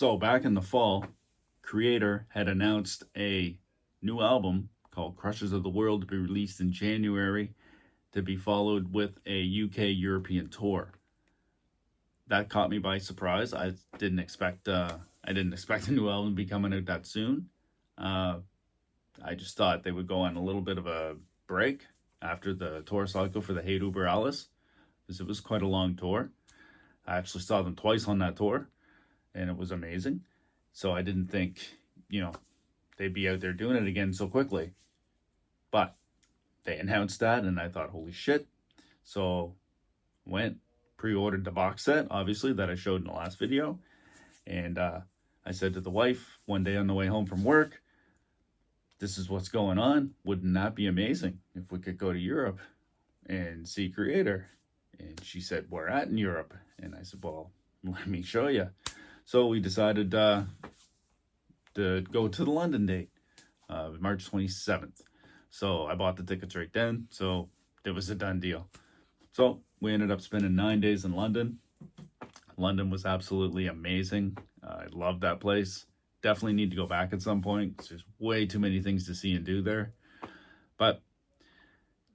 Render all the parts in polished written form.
So back in the fall, Kreator had announced a new album called Krushers of the World to be released in January, to be followed with a UK European tour. That caught me by surprise. I didn't expect a new album to be coming out that soon. Uh, I just thought they would go on a little bit of a break after the tour cycle for the Hey Uber Alice, because it was quite a long tour. I actually saw them twice on that tour, and it was amazing. So I didn't think, they'd be out there doing it again so quickly. But they announced that, and I thought, holy shit. So went, pre-ordered the box set, obviously, that I showed in the last video. And I said to the wife one day on the way home from work, this is what's going on. Wouldn't that be amazing if we could go to Europe and see Kreator? And she said, where at in Europe? And I said, well, let me show you. So we decided to go to the London date, March 27th. So I bought the tickets right then. So it was a done deal. So we ended up spending 9 days in London. London was absolutely amazing. I loved that place. Definitely need to go back at some point. There's way too many things to see and do there. But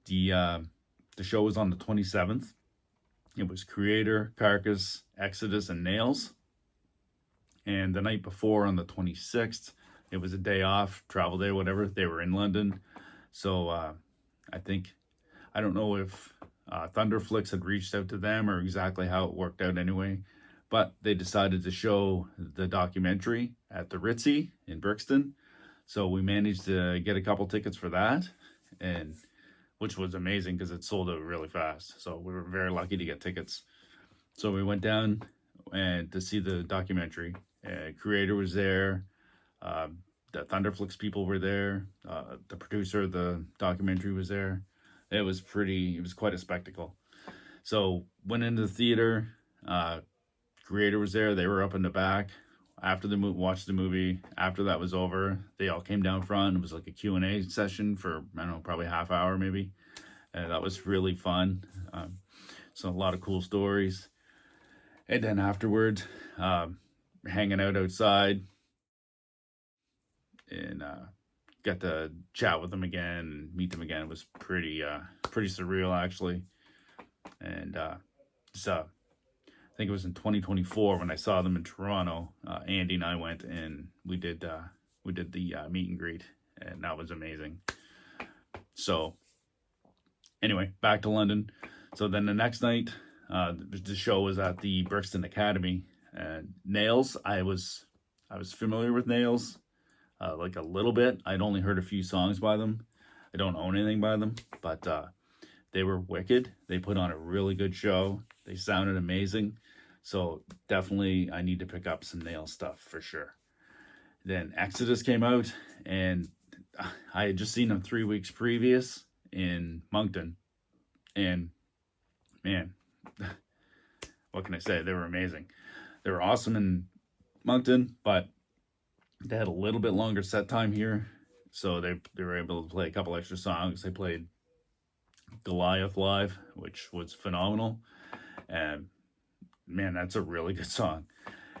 the show was on the 27th. It was Kreator, Carcass, Exodus, and Nails. And the night before, on the 26th, it was a day off, travel day, whatever. They were in London. So I don't know if Thunderflix had reached out to them or exactly how it worked out anyway. But they decided to show the documentary at the Ritzy in Brixton. So we managed to get a couple tickets for that, and which was amazing because it sold out really fast. So we were very lucky to get tickets. So we went down and to see the documentary. Kreator was there. The Thunderflix people were there. The producer of the documentary was there. It was quite a spectacle. So went into the theater. Kreator was there. They were up in the back. After the watched the movie, after that was over, they all came down front. It was like a Q&A session for, I don't know, probably half hour maybe. And that was really fun. So a lot of cool stories. And then afterwards, hanging out outside and got to chat with them again and meet them again. It was pretty surreal, actually. And I think it was in 2024 when I saw them in Toronto. Andy and I went and we did the meet and greet, and that was amazing. So anyway, back to London. So then the next night, the show was at the Brixton Academy. And Nails, I was familiar with Nails, like a little bit. I'd only heard a few songs by them. I don't own anything by them, but they were wicked. They put on a really good show. They sounded amazing. So definitely I need to pick up some Nail stuff for sure. Then Exodus came out, and I had just seen them 3 weeks previous in Moncton. And man, what can I say? They were amazing. They were awesome in Moncton, but they had a little bit longer set time here. So they were able to play a couple extra songs. They played Goliath live, which was phenomenal. And man, that's a really good song.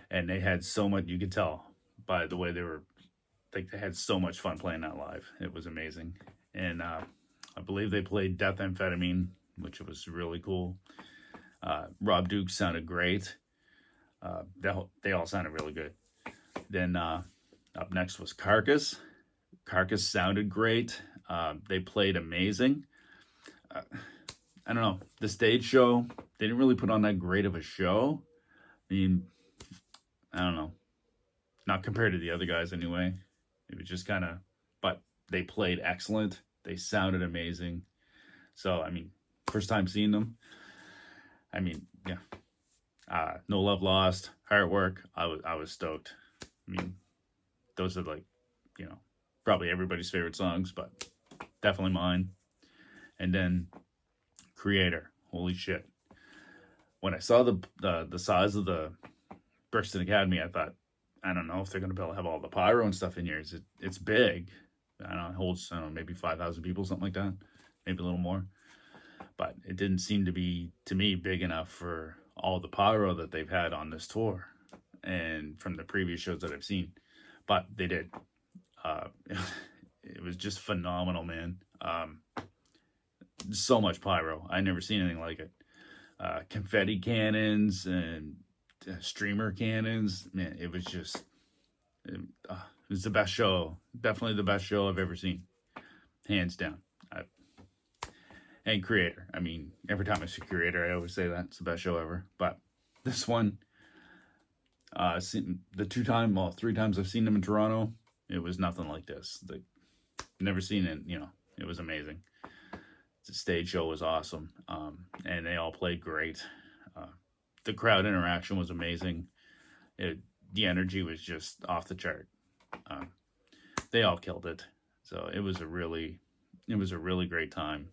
And they had so much, you could tell by the way they had so much fun playing that live. It was amazing. And I believe they played Death Amphetamine, which was really cool. Rob Duke sounded great. They all sounded really good. Then up next was Carcass. Carcass sounded great. They played amazing. I don't know. The stage show, they didn't really put on that great of a show. I mean, I don't know. Not compared to the other guys anyway. It was just kind of, but they played excellent. They sounded amazing. So, I mean, first time seeing them. I mean, yeah. No Love Lost, Heartwork. I was stoked. I mean, those are like, probably everybody's favorite songs, but definitely mine. And then Kreator. Holy shit. When I saw the size of the Brixton Academy, I thought, I don't know if they're going to be able to have all the pyro and stuff in here. It's big. I don't know, it holds, maybe 5,000 people, something like that. Maybe a little more. But it didn't seem to be, to me, big enough for all the pyro that they've had on this tour. and from the previous shows that I've seen, but they did. It was just phenomenal, man. So much pyro. I never seen anything like it. Confetti cannons and streamer cannons. Man, it was just, it was the best show. Definitely the best show I've ever seen. Hands down. And Kreator. I mean, every time I see Kreator, I always say that. It's the best show ever. But this one, the 3 times I've seen them in Toronto, it was nothing like this. Never seen it, it was amazing. The stage show was awesome. And they all played great. The crowd interaction was amazing. The energy was just off the chart. They all killed it. So it was a really great time.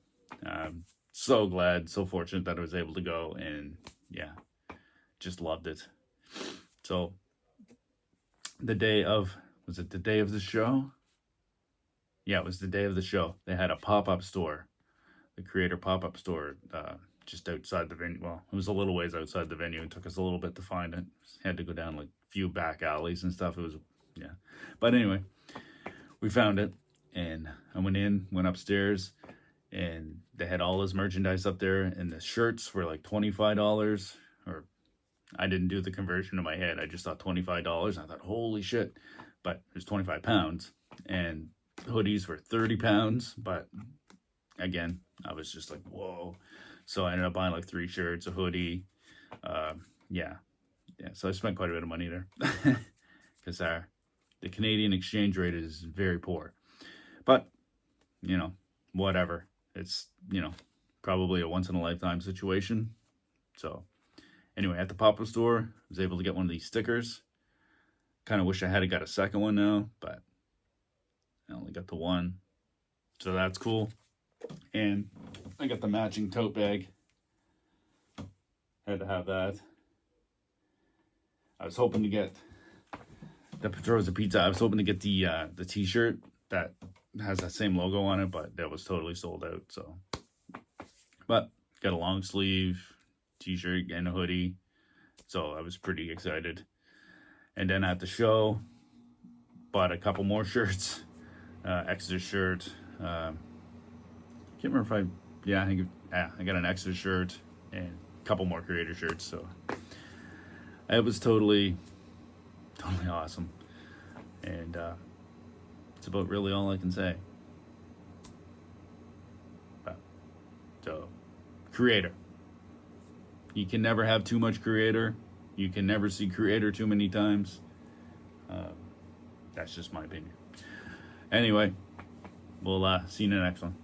So glad, so fortunate that I was able to go, and yeah, just loved it. So the day of the show? Yeah, it was the day of the show. They had a pop-up store, the Kreator pop-up store, just outside the venue. Well, it was a little ways outside the venue. It took us a little bit to find it. Had to go down like a few back alleys and stuff. It was, yeah. But anyway, we found it, and I went upstairs, and they had all this merchandise up there, and the shirts were like $25, or I didn't do the conversion in my head. I just thought $25. I thought, holy shit. But it was 25 pounds, and hoodies were 30 pounds. But again, I was just like, whoa. So I ended up buying like 3 shirts, a hoodie. Yeah. So I spent quite a bit of money there because the Canadian exchange rate is very poor. But, whatever. It's, probably a once in a lifetime situation. So anyway, at the pop-up store, I was able to get one of these stickers. Kind of wish I had got a second one now, but I only got the one. So that's cool. And I got the matching tote bag. Had to have that. I was hoping to get the Petroza Pizza. I was hoping to get the t-shirt that has that same logo on it, but that was totally sold out. So, but got a long sleeve t-shirt and a hoodie, so I was pretty excited. And then at the show, bought a couple more shirts, extra shirt. Can't remember if I got an extra shirt and a couple more Kreator shirts. So it was totally awesome. And it's about really all I can say. So, Kreator. You can never have too much Kreator. You can never see Kreator too many times. That's just my opinion. Anyway, we'll see you in the next one.